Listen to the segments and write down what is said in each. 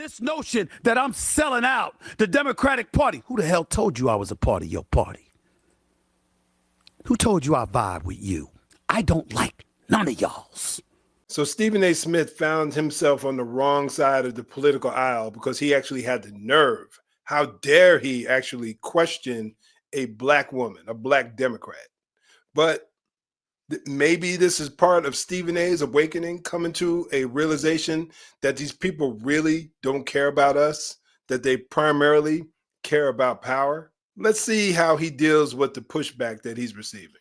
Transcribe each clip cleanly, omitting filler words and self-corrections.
this notion that I'm selling out the Democratic Party, who the hell told you I was a part of your party? Who told you I vibe with you? I don't like none of y'all's. So Stephen A. Smith found himself on the wrong side of the political aisle because he actually had the nerve. How dare he actually question a black woman, a black Democrat? But maybe this is part of Stephen A.'s awakening, coming to a realization that these people really don't care about us, that they primarily care about power. Let's see how he deals with the pushback that he's receiving.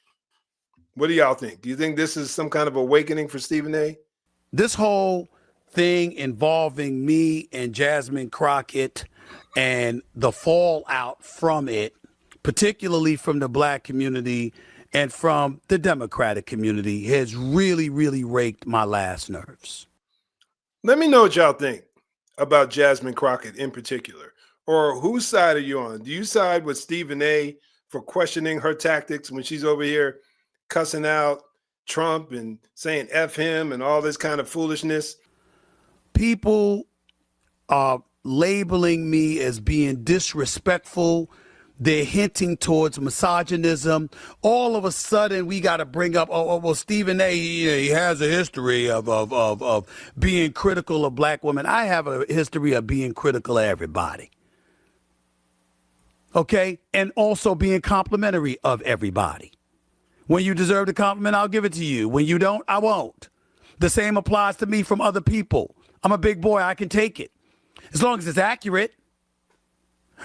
What do y'all think? Do you think this is some kind of awakening for Stephen A.? This whole thing involving me and Jasmine Crockett and the fallout from it, particularly from the black community and from the Democratic community, has really, really raked my last nerves. Let me know what y'all think about Jasmine Crockett in particular, or whose side are you on? Do you side with Stephen A. for questioning her tactics when she's over here cussing out Trump and saying F him and all this kind of foolishness? People are labeling me as being disrespectful. They're hinting towards misogynism. All of a sudden, we got to bring up, well, Stephen A., he has a history of being critical of black women. I have a history of being critical of everybody. Okay? And also being complimentary of everybody. When you deserve the compliment, I'll give it to you. When you don't, I won't. The same applies to me from other people. I'm a big boy. I can take it. As long as it's accurate.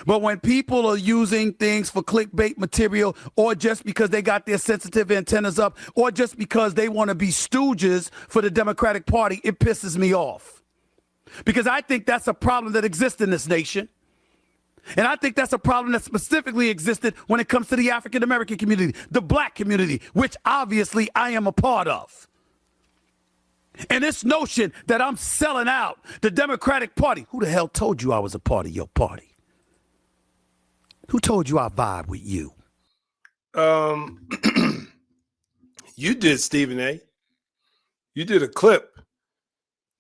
But when people are using things for clickbait material, or just because they got their sensitive antennas up, or just because they want to be stooges for the Democratic Party, it pisses me off. Because I think that's a problem that exists in this nation. And I think that's a problem that specifically existed when it comes to the African American community, the black community, which obviously I am a part of. And this notion that I'm selling out the Democratic Party, who the hell told you I was a part of your party? Who told you I vibe with you? You did, Stephen A. You did a clip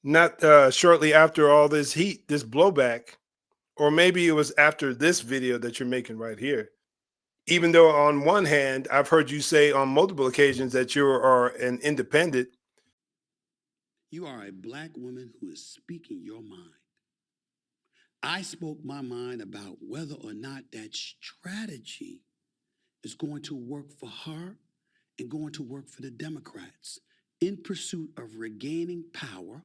not shortly after all this heat, this blowback, or maybe it was after this video that you're making right here. Even though on one hand, I've heard you say on multiple occasions that you are an independent. You are a black woman who is speaking your mind. I spoke my mind about whether or not that strategy is going to work for her and going to work for the Democrats in pursuit of regaining power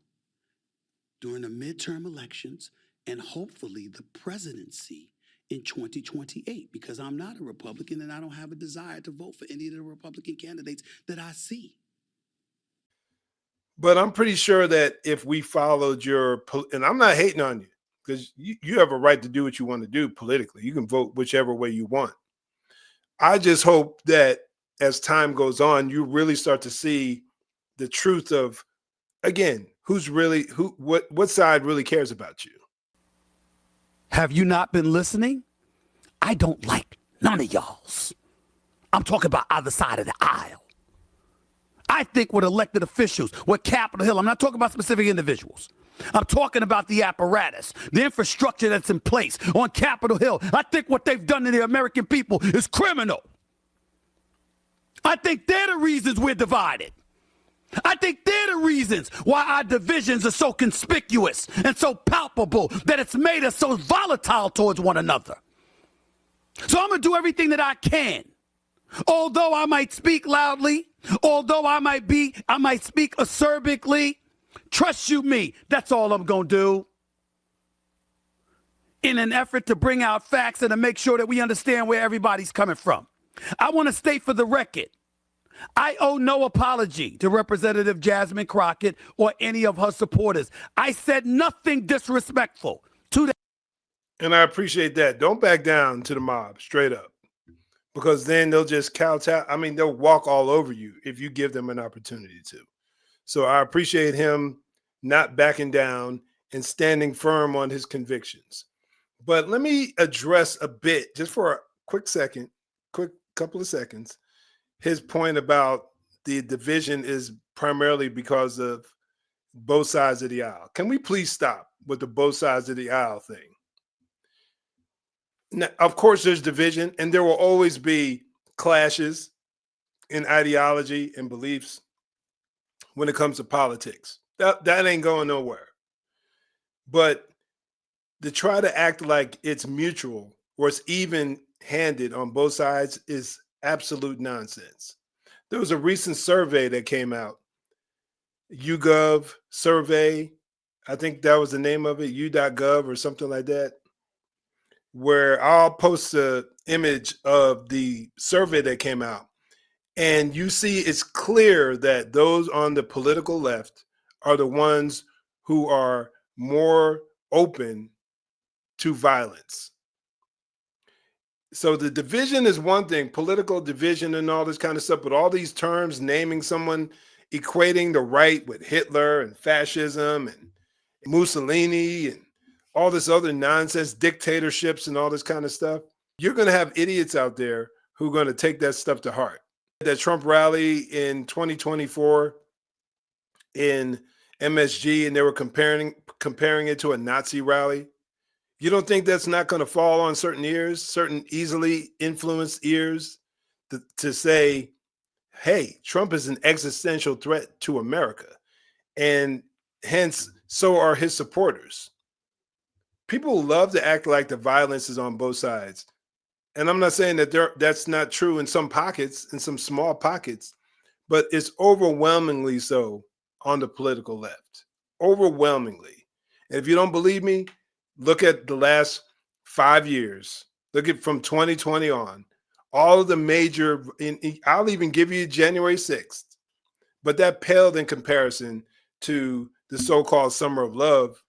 during the midterm elections and hopefully the presidency in 2028, because I'm not a Republican and I don't have a desire to vote for any of the Republican candidates that I see. But I'm pretty sure that if we followed your, and I'm not hating on you, because you have a right to do what you want to do politically. You can vote whichever way you want. I just hope that as time goes on, you really start to see the truth of, again, what side really cares about you. Have you not been listening? I don't like none of y'all's. I'm talking about either side of the aisle. I think with elected officials, with Capitol Hill, I'm not talking about specific individuals. I'm talking about the apparatus, the infrastructure that's in place on Capitol Hill. I think what they've done to the American people is criminal. I think they're the reasons we're divided. I think they're the reasons why our divisions are so conspicuous and so palpable that it's made us so volatile towards one another. So I'm going to do everything that I can. Although I might speak loudly, although I might speak acerbically, trust you me, that's all I'm going to do. In an effort to bring out facts and to make sure that we understand where everybody's coming from. I want to state for the record, I owe no apology to Representative Jasmine Crockett or any of her supporters. I said nothing disrespectful to them. And I appreciate that. Don't back down to the mob, straight up. Because then they'll just kowtow. I mean, they'll walk all over you if you give them an opportunity to. So I appreciate him not backing down and standing firm on his convictions. But let me address a bit, just for a quick couple of seconds, his point about the division is primarily because of both sides of the aisle. Can we please stop with the both sides of the aisle thing? Now, of course, there's division, and there will always be clashes in ideology and beliefs when it comes to politics. That ain't going nowhere. But to try to act like it's mutual or it's even handed on both sides is absolute nonsense. There was a recent survey that came out, YouGov survey. I think that was the name of it, u.gov or something like that, where I'll post the image of the survey that came out. And you see it's clear that those on the political left are the ones who are more open to violence. So the division is one thing, political division and all this kind of stuff, but all these terms, naming someone, equating the right with Hitler and fascism and Mussolini and all this other nonsense, dictatorships and all this kind of stuff, you're going to have idiots out there who are going to take that stuff to heart. That Trump rally in 2024 in MSG, and they were comparing it to a Nazi rally. You don't think that's not going to fall on certain ears, certain easily influenced ears, to say, hey, Trump is an existential threat to America, and hence so are his supporters. People love to act like the violence is on both sides. And I'm not saying that that's not true in some pockets, in some small pockets, but it's overwhelmingly so on the political left. Overwhelmingly. And if you don't believe me, look at the last 5 years. Look at from 2020 on. All of the major, I'll even give you January 6th, but that paled in comparison to the so-called Summer of Love,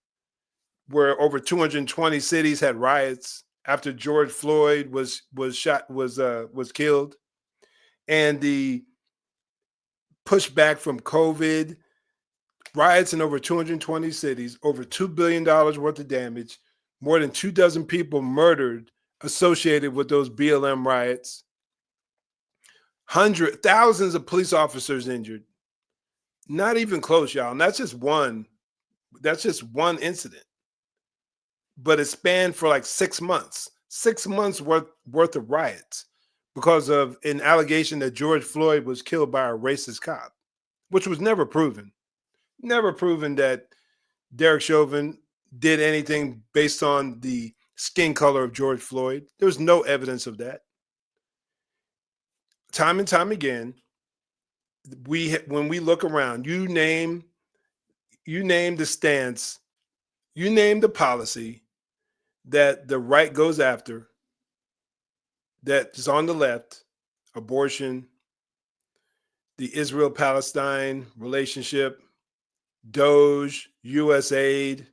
where over 220 cities had riots after George Floyd was killed, and the pushback from COVID, riots in over 220 cities, over $2 billion worth of damage, more than 24 people murdered associated with those BLM riots, thousands of police officers injured. Not even close, y'all. And that's just one incident. But it spanned for like 6 months, 6 months worth of riots because of an allegation that George Floyd was killed by a racist cop, which was never proven. Never proven that Derek Chauvin did anything based on the skin color of George Floyd. There was no evidence of that. Time and time again, when we look around, you name the stance, you name the policy that the right goes after, that is on the left: abortion, the Israel-Palestine relationship, Doge, USAID,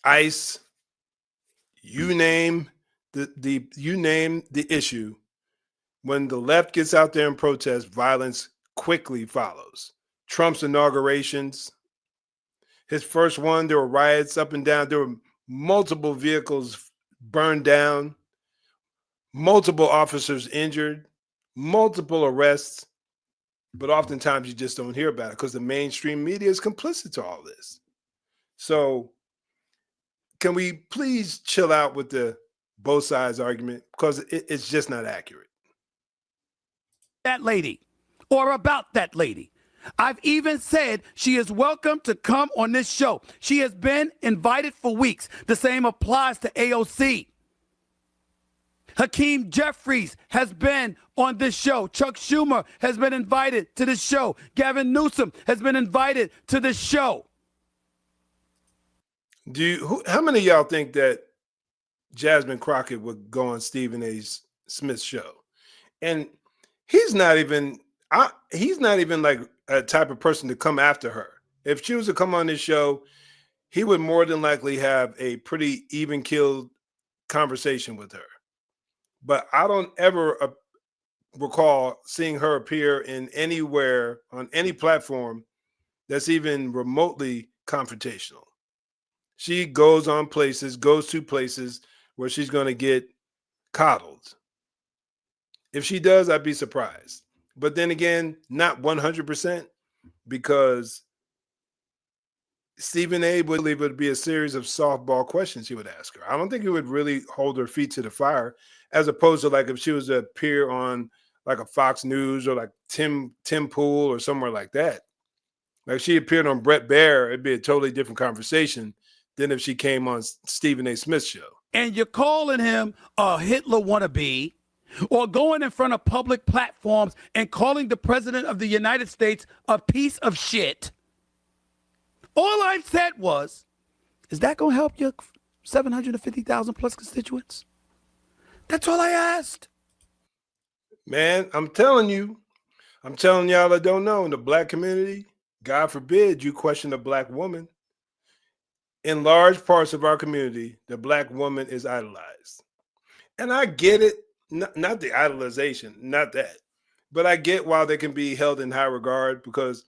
ICE, you name the issue. When the left gets out there and protests, violence quickly follows. Trump's inaugurations, his first one, there were riots up and down. There were multiple vehicles burned down, multiple officers injured, multiple arrests. But oftentimes you just don't hear about it because the mainstream media is complicit to all this. So can we please chill out with the both sides argument, because it's just not accurate. That lady or about that lady. I've even said she is welcome to come on this show. She has been invited for weeks. The same applies to AOC. Hakeem Jeffries has been on this show. Chuck Schumer has been invited to this show. Gavin Newsom has been invited to this show. How many of y'all think that Jasmine Crockett would go on Stephen A. Smith's show? And he's not even like a type of person to come after her. If she was to come on this show, he would more than likely have a pretty even-keeled conversation with her. But I don't ever recall seeing her appear in anywhere on any platform that's even remotely confrontational. She goes to places where she's going to get coddled. If she does, I'd be surprised. But then again, not 100%, because Stephen A. would believe it would be a series of softball questions he would ask her. I don't think he would really hold her feet to the fire, as opposed to like if she was to appear on like a Fox News or like Tim Pool or somewhere like that. Like if she appeared on Brett Baer, it'd be a totally different conversation than if she came on Stephen A. Smith's show. And you're calling him a Hitler wannabe, or going in front of public platforms and calling the president of the United States a piece of shit. All I said was, is that going to help your 750,000 plus constituents? That's all I asked. Man, I'm telling y'all that don't know, in the black community, God forbid you question a black woman. In large parts of our community, the black woman is idolized. And I get it, not the idolization, not that. But I get why they can be held in high regard, because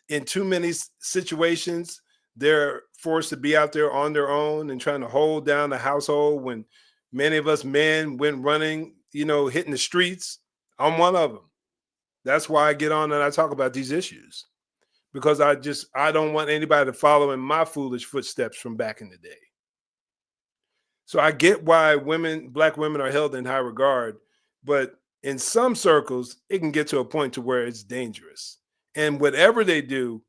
in too many situations, they're forced to be out there on their own and trying to hold down the household when many of us men went running, hitting the streets. I'm one of them. That's why I get on and I talk about these issues, because I don't want anybody to follow in my foolish footsteps from back in the day. So I get why black women are held in high regard, but in some circles, it can get to a point to where it's dangerous. And whatever they do,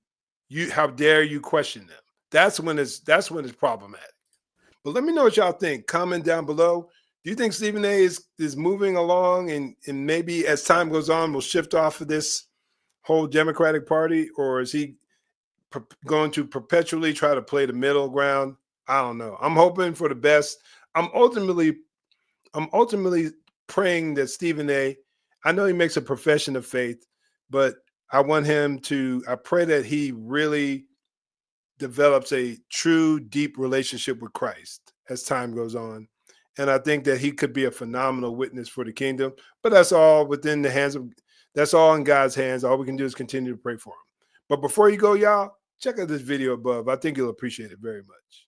how dare you question them? That's when it's problematic. But let me know what y'all think. Comment down below. Do you think Stephen A. is moving along and maybe as time goes on, will shift off of this whole Democratic Party, or is he going to perpetually try to play the middle ground? I don't know. I'm hoping for the best. I'm ultimately praying that Stephen A., I know he makes a profession of faith, but I pray that he really develops a true, deep relationship with Christ as time goes on. And I think that he could be a phenomenal witness for the kingdom, but that's all that's all in God's hands. All we can do is continue to pray for him. But before you go, y'all, check out this video above. I think you'll appreciate it very much.